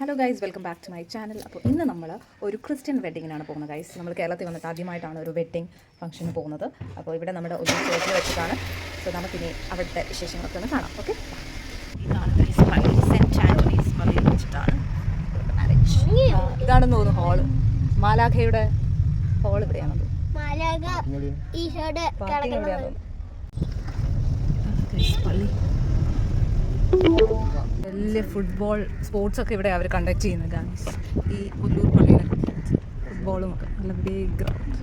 Hello guys, welcome back to my channel. അപ്പോൾ ഇന്ന് നമ്മൾ ഒരു ക്രിസ്ത്യൻ വെഡ്ഡിങ്ങിനാണ് പോകുന്നത് ഗൈസ്. നമ്മൾ കേരളത്തിൽ വന്നിട്ട് ആദ്യമായിട്ടാണ് ഒരു വെഡ്ഡിങ് ഫംഗ്ഷന് പോകുന്നത്. അപ്പോൾ ഇവിടെ നമ്മുടെ ഒരു ചേർച്ചിൽ വെച്ചിട്ടാണ്. സോ നമുക്കിനി അവിടുത്തെ വിശേഷങ്ങളൊക്കെ ഒന്ന് കാണാം. ഓക്കെ, ഇതാണ് ഗൈസ് പള്ളി, സെൻറ്റ് ആൻ്റണീസ് പള്ളിയിൽ വെച്ചിട്ടാണ് മാരേജ്. ഇതാണെന്ന് തോന്നുന്നു ഹോള്, മാലാഖയുടെ ഹോൾ ഇവിടെയാണത്. പള്ളി വലിയ ഫുട്ബോൾ സ്പോർട്സ് ഒക്കെ ഇവിടെ അവർ കണ്ടക്ട് ചെയ്യുന്നത് ഗായ്സ്. ഈ പുല്ലൂർ പള്ളിയിലെ ഫുട്ബോളും ഒക്കെ നല്ല ബിഗ് ഗ്രൗണ്ട്.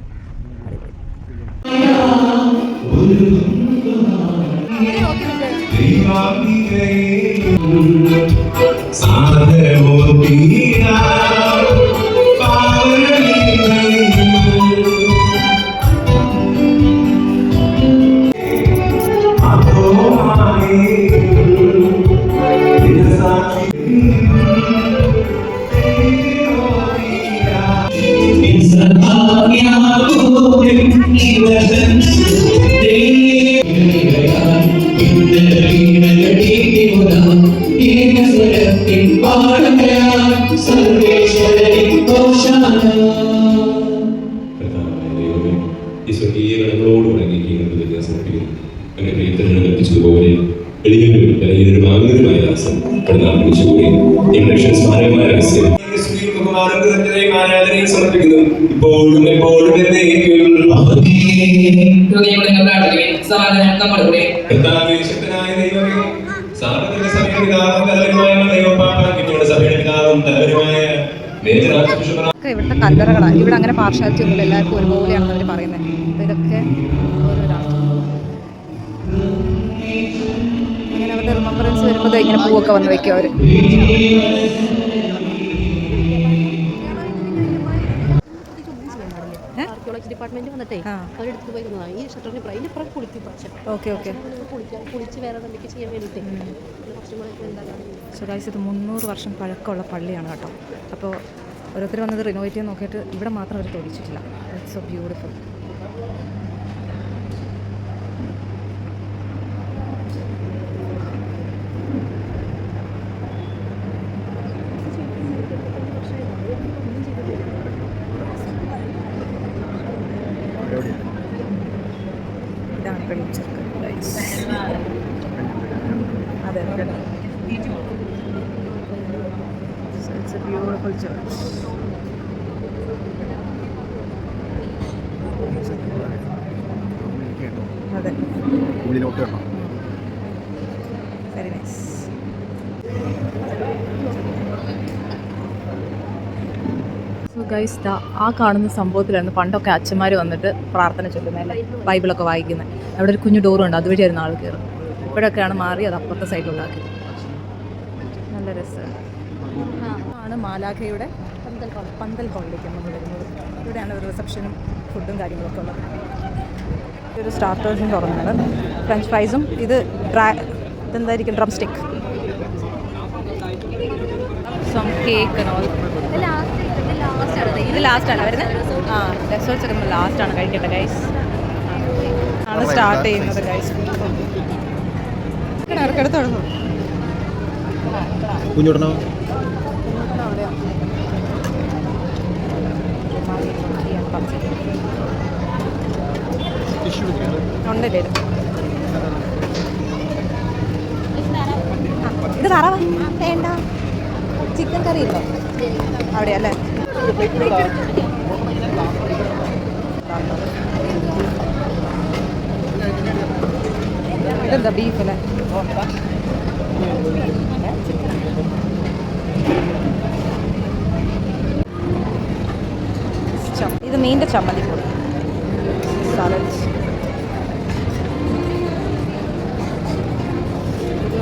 ഇവിടുത്തെ കല്ലറകളാണ്. ഇവിടെ അങ്ങനെ പാർഷ്യാലിറ്റി ഒന്നുമില്ല, എല്ലാവർക്കും ഒരുപോലെയാണെന്ന് അവർ പറയുന്നത്. അപ്പോൾ ഇതൊക്കെ ഓരോ രാഷ്ട്രം അങ്ങനെ അവരുടെ റിമംബറൻസ് വരുമ്പോൾ ഇങ്ങനെ പൂവൊക്കെ വന്ന് വയ്ക്കും അവർ. ഡിപ്പാർട്ട്മെന്റ് വന്നിട്ടേ അവരെടുത്ത് പോയി ഈ ഷട്ടറിന് അതിൻ്റെ കുളിക്കും. ഓക്കെ ഓക്കെ, കുളിച്ച് വേറെ എന്തൊക്കെ ചെയ്യാൻ വേണ്ടിയിട്ട് സോ ഗൈസ്, ഇത് 300 വർഷം പഴക്കമുള്ള പള്ളിയാണ് കേട്ടോ. അപ്പോൾ ഓരോരുത്തർ വന്നത് റിനോവേറ്റ് ചെയ്യാൻ നോക്കിയിട്ട് ഇവിടെ മാത്രം അവർ തൊഴിച്ചിട്ടില്ല. It's so beautiful. ഇതാണ് വെളിച്ചെറുക്കൽ ഗൈസ്. അതെ, it's a beautiful church. അതെ, വെരി നൈസ്. സോ ഗൈസ്, ആ കാണുന്ന സംഭവത്തിലായിരുന്നു പണ്ടൊക്കെ അച്ഛന്മാർ വന്നിട്ട് പ്രാർത്ഥന ചൊല്ലുന്നത്, ബൈബിളൊക്കെ വായിക്കുന്നത്. അവിടെ ഒരു കുഞ്ഞു ഡോറുണ്ട്, അതുവഴിയായിരുന്നു ആൾ കയറും. ഇപ്പോഴൊക്കെയാണ് മാറി അത് അപ്പുറത്തെ സൈഡിലുണ്ടാക്കിയത്. നല്ല രസമാണ്. ആണ് മാലാഖയുടെ പന്തൽ ഹോളിലേക്ക് നമ്മൾ വരുന്നത്. ഇവിടെയാണ് ഒരു റിസപ്ഷനും ഫുഡും കാര്യങ്ങളൊക്കെ ഉള്ളത്. ഒരു സ്റ്റാർട്ടേഴ്സും തുറന്നാണ്, ഫ്രഞ്ച് ഫ്രൈസും. ഇതെന്തായിരിക്കും, ഡ്രം സ്റ്റിക്ക്, സം കേക്ക്. ഇത് ലാസ്റ്റാണ് വരുന്നത്. ഡെസേർട്ട്സ് ഒക്കെ ലാസ്റ്റാണ് കഴിക്കേണ്ടത് ഗൈസ്. ആണ് സ്റ്റാർട്ട് ചെയ്യുന്നത് ഗൈസ്. ഇടയ്ക്കെടുത്ത് തുടങ്ങും. ഉണ്ടല്ലേ ഇത് താറാവാ? വേണ്ട, ചിക്കൻ കറി ഇല്ലോ അവിടെ അല്ലേ? ഇതെന്താ, ബീഫ് അല്ലേ? ഇത് മീൻ്റെ ചമ്മന്തി കൂടി, സാലഡ്.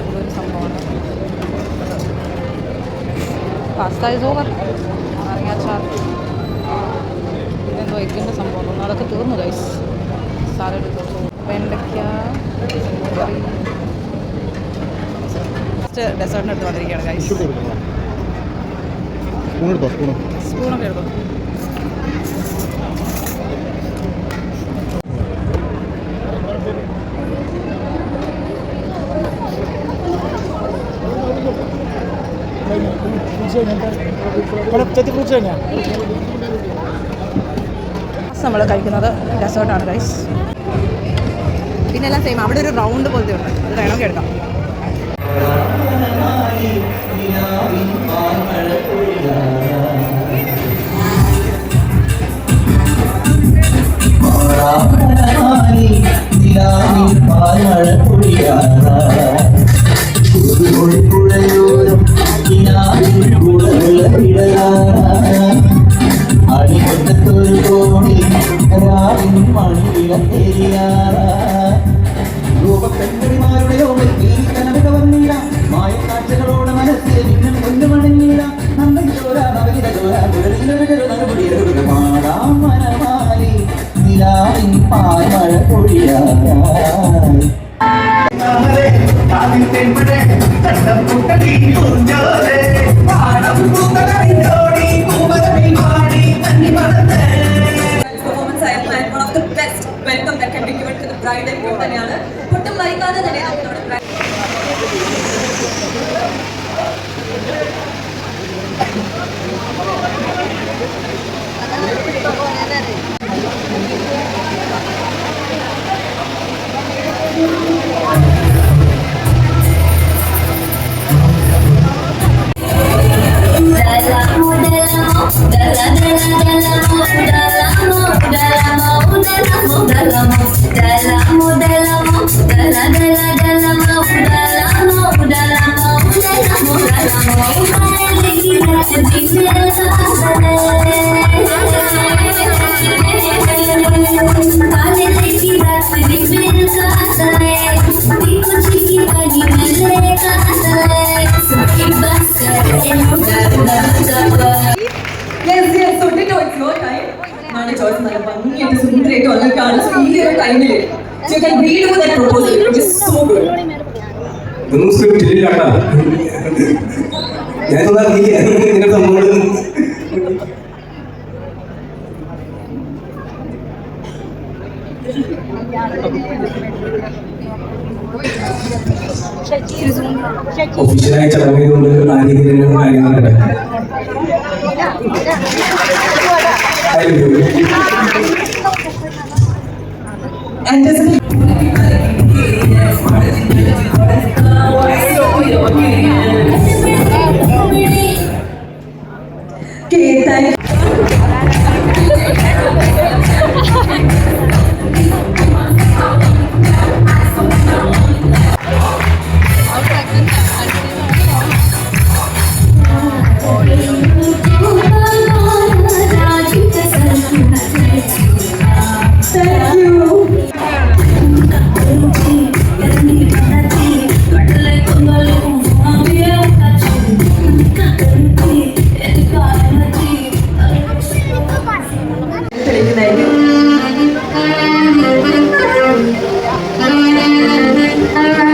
ഇതൊരു സംഭവമാണ്. Pasta is over. നാരങ്ങാച്ചാർ, ഇതെന്തോ എഗ്ഗിൻ്റെ സംഭവം, അതൊക്കെ തീർന്നു ഗൈസ്. സാലഡ്, വെണ്ടയ്ക്ക, കറി. ഡെസേർട്ടിന് എടുത്ത് വന്നിരിക്കുകയാണ് ഗൈസ്. സ്പൂണൊക്കെ എടുക്കും. Thank you. നമ്മൾ കഴിക്കുന്നത് ഡെസേർട്ടാണ് ഗൈസ്. പിന്നെ എല്ലാം സെയിം. അവിടെ ഒരു റൗണ്ട് പോലത്തെ ഉണ്ട്, അത് വേണമെങ്കിൽ എടുക്കാം. മായക്കാഴ്ചകളോടെ മനസ്സിൽ നിന്നും കൊണ്ടുമടങ്ങില്ല മാടാമരമാലി നിലാവിൻ പാൽമഴ പൊഴിയായി welcome that can be given to the bride and groom തന്നെയാണ്. ഒട്ടും വൈകാതെ തന്നെ നമ്മുടെ ഇതൊന്നും സ്ക്രിപ്റ്റിലില്ലാട്ടാ. ഞാൻ ഇങ്ങനെ സംഭവം ഒഫീഷ്യലായി ചടങ്ങുകൊണ്ട് ആ രീതിയിൽ കാര്യങ്ങൾ നടക്കട്ടെ.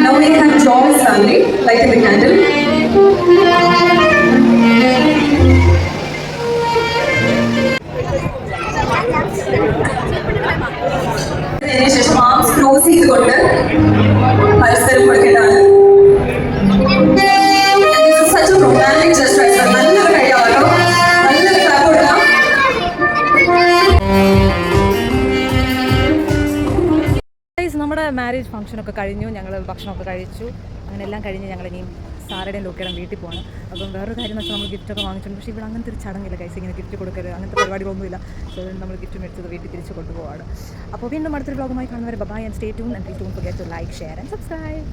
Now we have Joy's family lighting the candle. അതിനുശേഷം ആംസ് ക്ലോസ് ചെയ്തുകൊണ്ട് പരസ്പരം കൊടുക്കേണ്ടതാണ്. Such a romantic gesture. നല്ലൊരു കഴിയാവട്ടോ, നല്ലൊരു ക്ലാപ്പ് കൊടുക്കാം. നമ്മുടെ മാരേജ് ഫംഗ്ഷനൊക്കെ കഴിഞ്ഞു, ഞങ്ങൾ ഭക്ഷണമൊക്കെ കഴിച്ചു. അങ്ങനെ എല്ലാം കഴിഞ്ഞ് ഞങ്ങൾ ഇനിയും സാറുടെയും ലൊക്കേടേയും വീട്ടിൽ പോകണം. അപ്പം വേറൊരു കാര്യം എന്ന് വെച്ചാൽ നമ്മൾ ഗിഫ്റ്റൊക്കെ വാങ്ങിച്ചിട്ടുണ്ട്. പക്ഷേ ഇവിടെ അങ്ങനത്തെ ഒരു ചടങ്ങില്ല കൈസ്, ഇങ്ങനെ ഗിഫ്റ്റ് കൊടുക്കരുത്, അങ്ങനത്തെ പരിപാടികളൊന്നുമില്ല. സോ നമ്മൾ ഗിഫ്റ്റ് മേടിച്ചത് വീട്ടിൽ തിരിച്ച് കൊണ്ടുപോകാണ്. അപ്പോൾ വീണ്ടും അടുത്തൊരു വ്ളോഗുമായി കാണുന്നവരെ bye and stay tune and please don't forget to like, share and subscribe.